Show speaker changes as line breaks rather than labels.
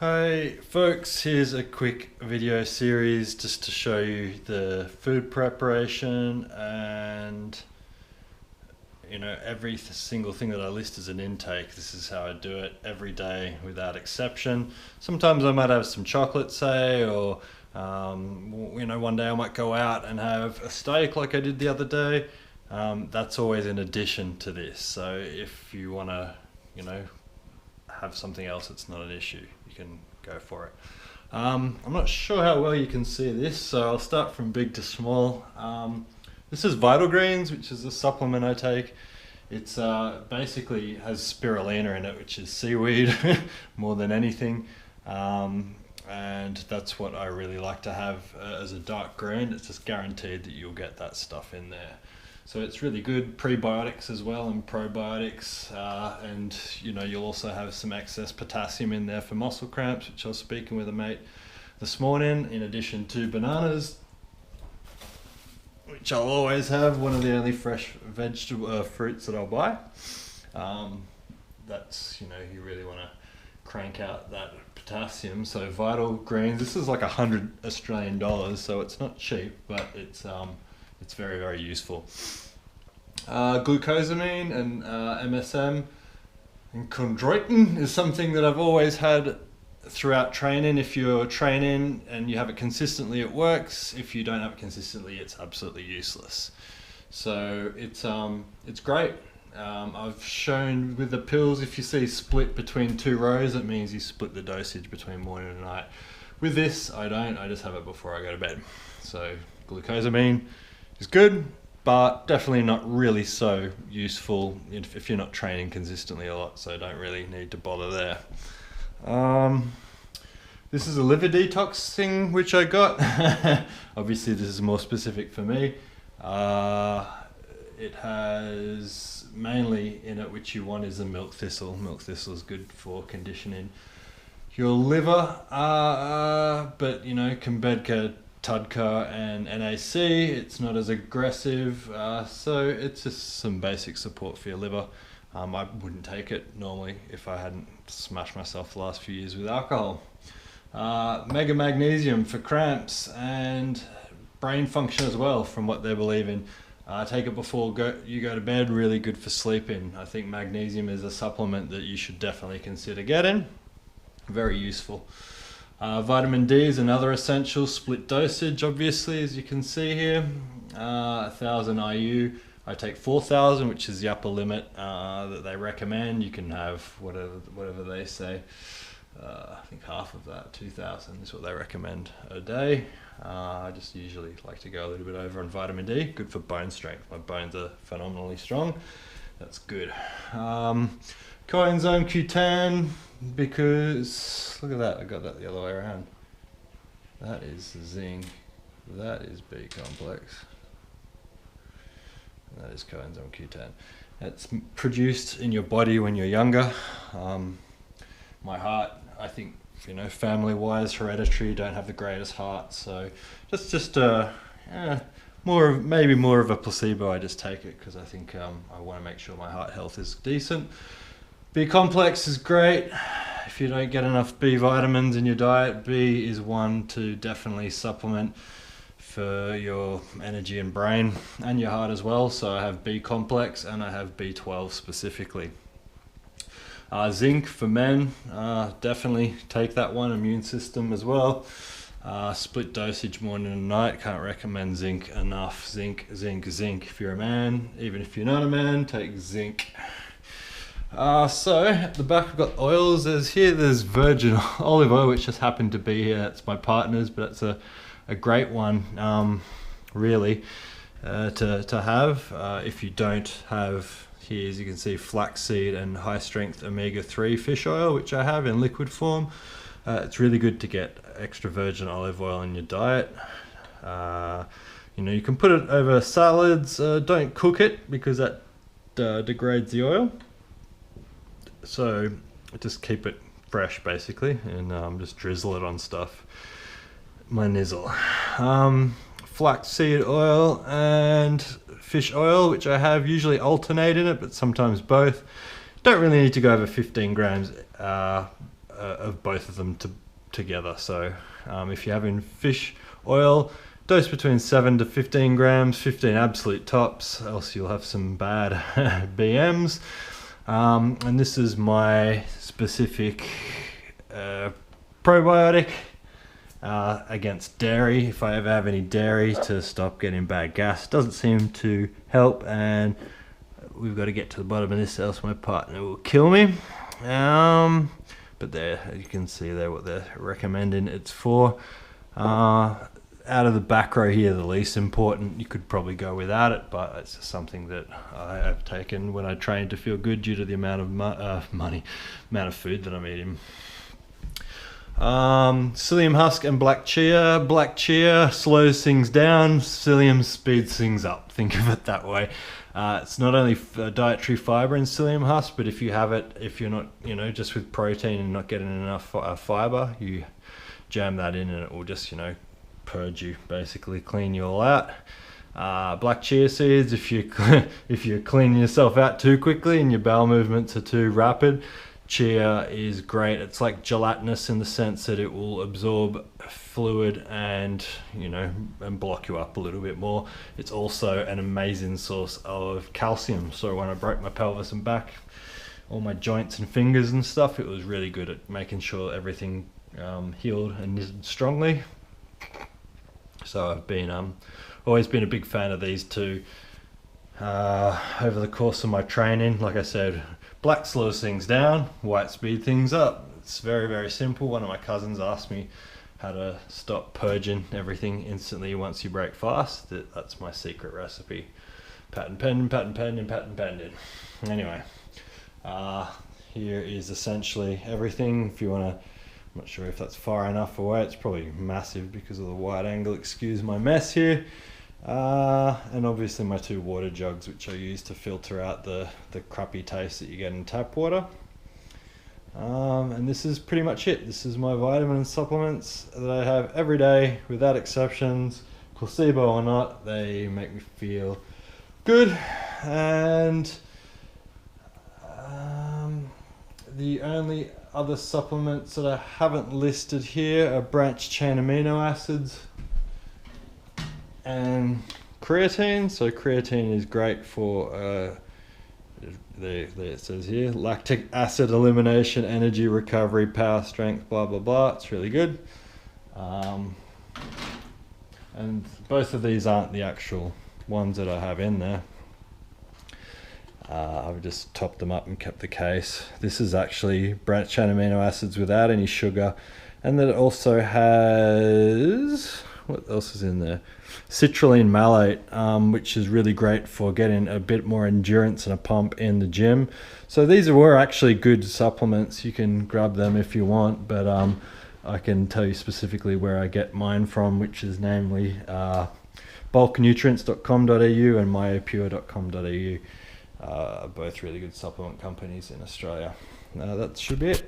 Hi folks, here's a quick video series just to show you the food preparation and every single thing that I list as an intake. This is how I do it every day without exception. Sometimes I might have some chocolate, say, or one day I might go out and have a steak like I did the other day. That's always in addition to this, so if you want to have something else, it's not an issue, you can go for it. I'm not sure how well you can see this, so I'll start from big to small. This is Vital Greens, which is a supplement I take. It's basically has spirulina in it, which is seaweed more than anything, and that's what I really like to have as a dark green. It's just guaranteed that you'll get that stuff in there. So it's really good, prebiotics as well and probiotics, and you'll also have some excess potassium in there for muscle cramps, which I was speaking with a mate this morning, in addition to bananas, which I'll always have, one of the only fresh vegetable fruits that I'll buy. That's, you really want to crank out that potassium. So Vital Greens, this is like 100 Australian dollars, so it's not cheap, but it's very, very useful. Glucosamine and MSM and chondroitin is something that I've always had throughout training. If you're training and you have it consistently, it works. If you don't have it consistently, it's absolutely useless. So it's great. I've shown with the pills, if you see split between two rows, it means you split the dosage between morning and night. With this, I don't. I just have it before I go to bed. So glucosamine is good, but definitely not really so useful if you're not training consistently a lot, so don't really need to bother there. This is a liver detox thing which I got. Obviously this is more specific for me. It has mainly in it, which you want, is a milk thistle. Milk thistle is good for conditioning your liver, but Kambedka, Tudka and NAC, it's not as aggressive, so it's just some basic support for your liver. I wouldn't take it normally if I hadn't smashed myself the last few years with alcohol. Mega magnesium for cramps and brain function as well, from what they believe in. Take it before you go to bed, really good for sleeping. I think magnesium is a supplement that you should definitely consider getting. Very useful. Vitamin D is another essential, split dosage obviously, as you can see here. 1000 IU, I take 4000, which is the upper limit that they recommend. You can have whatever they say. I think half of that, 2000, is what they recommend a day. I just usually like to go a little bit over on vitamin D, good for bone strength. My bones are phenomenally strong, that's good. Coenzyme Q10, because look at that, I got that the other way around. That is zinc, that is B complex, and that is coenzyme Q10. It's produced in your body when you're younger. My heart, I think, family wise, hereditary, don't have the greatest heart, so just maybe more of a placebo. I just take it because I think I want to make sure my heart health is decent. B complex is great. If you don't get enough B vitamins in your diet, B is one to definitely supplement for your energy and brain and your heart as well. So I have B complex and I have B12 specifically. Zinc for men, definitely take that one. Immune system as well. Split dosage morning and night, can't recommend zinc enough. Zinc, zinc, zinc. If you're a man, even if you're not a man, take zinc. So at the back we've got oils. There's virgin olive oil, which just happened to be here. It's my partner's, but it's a great one, really, to have. If you don't have, here as you can see, flaxseed and high strength omega-3 fish oil, which I have in liquid form. It's really good to get extra virgin olive oil in your diet. You can put it over salads. Don't cook it because that degrades the oil. So just keep it fresh basically, and just drizzle it on stuff. My nizzle. Flaxseed oil and fish oil, which I have, usually alternate in it, but sometimes both. Don't really need to go over 15 grams a of both of them together. So if you're having fish oil, dose between 7 to 15 grams, 15 absolute tops, else you'll have some bad BMs. And this is my specific probiotic against dairy. If I ever have any dairy, to stop getting bad gas. Doesn't seem to help, and we've got to get to the bottom of this, else my partner will kill me. But there, you can see there what they're recommending it's for. Out of the back row here, the least important. You could probably go without it, but it's just something that I have taken when I train to feel good due to the amount of amount of food that I'm eating. Psyllium husk and black chia. Black chia slows things down, psyllium speeds things up. Think of it that way. It's not only dietary fiber in psyllium husk, but if you have it, if you're not, just with protein and not getting enough fiber, you jam that in and it will just, purge you, basically clean you all out. Black chia seeds, if you're cleaning yourself out too quickly and your bowel movements are too rapid, chia is great. It's like gelatinous in the sense that it will absorb fluid and and block you up a little bit more. It's also an amazing source of calcium. So when I broke my pelvis and back, all my joints and fingers and stuff, it was really good at making sure everything healed and knitted strongly. So I've been always been a big fan of these two over the course of my training. Like I said, black slows things down, white speed things up. It's very, very simple. One of my cousins asked me how to stop purging everything instantly once you break fast. That's my secret recipe. Patent pending. Anyway, here is essentially everything. If you want to, I'm not sure if that's far enough away. It's probably massive because of the wide angle. Excuse my mess here. And obviously my 2 water jugs, which I use to filter out the crappy taste that you get in tap water. And this is pretty much it. This is my vitamin and supplements that I have every day without exceptions, placebo or not. They make me feel good. And the only other supplements that I haven't listed here are branched chain amino acids and creatine. So creatine is great for it says here, lactic acid elimination, energy recovery, power, strength, blah blah blah. It's really good. And both of these aren't the actual ones that I have in there. I've just topped them up and kept the case. This is actually branched chain amino acids without any sugar, and then it also has, what else is in there? Citrulline malate, which is really great for getting a bit more endurance and a pump in the gym. So these were actually good supplements. You can grab them if you want, but I can tell you specifically where I get mine from, which is namely bulknutrients.com.au and myopure.com.au. Both really good supplement companies in Australia. That should be it.